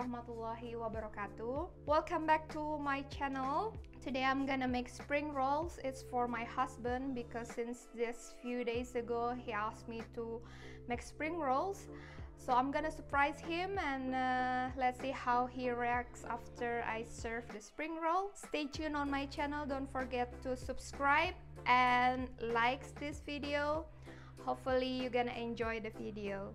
warahmatullahi wabarakatuh. Welcome back to my channel. Today I'm gonna make spring rolls. It's for my husband because since this few days ago he asked me to make spring rolls. So I'm gonna surprise him and let's see how he reacts after I serve the spring roll. Stay tuned on my channel. Don't forget to subscribe and like this video. Hopefully you're gonna enjoy the video.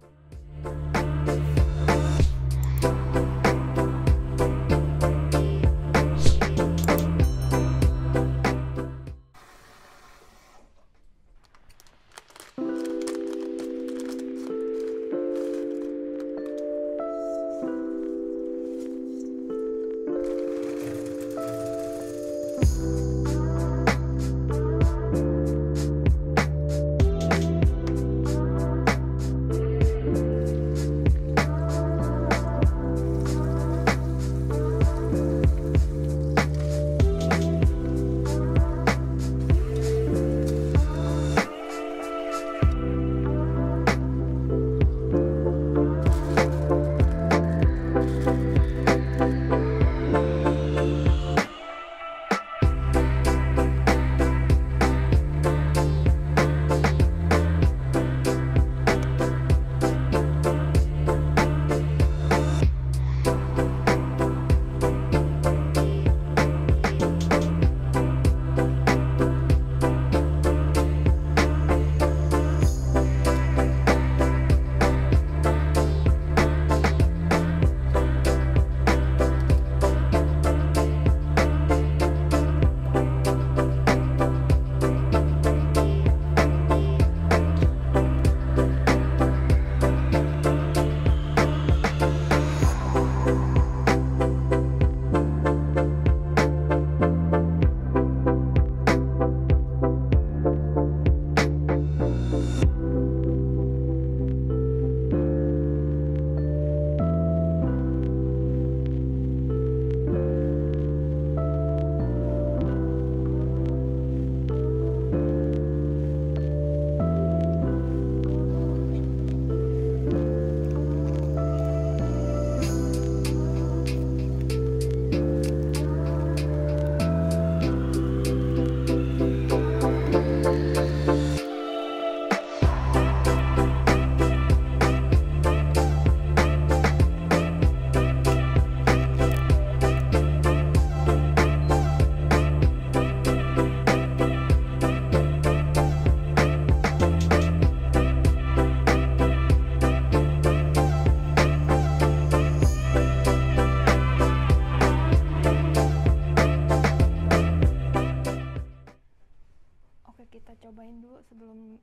Kita cobain dulu sebelum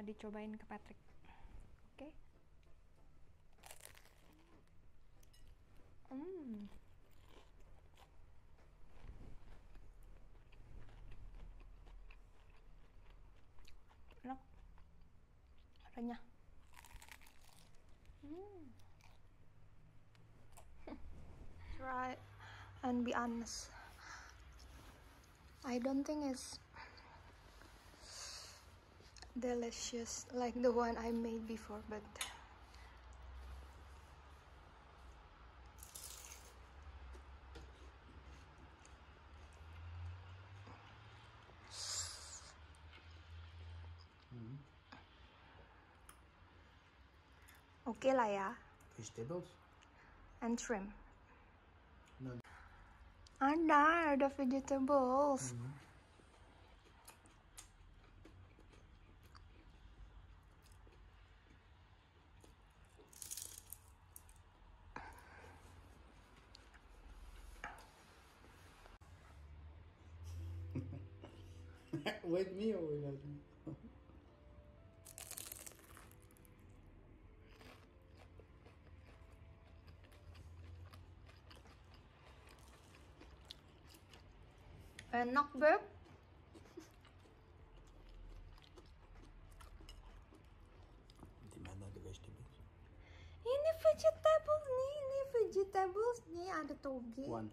dicobain ke Patrick. Oke. Enak. Renyah. Try and be honest. I don't think it's delicious like the one I made before, but okay lah ya. Vegetables and shrimp. No. Ada vegetables. With me or without me? Enak, Beb. Di mana the vegetables? Ini vegetables nih, ada toge. One.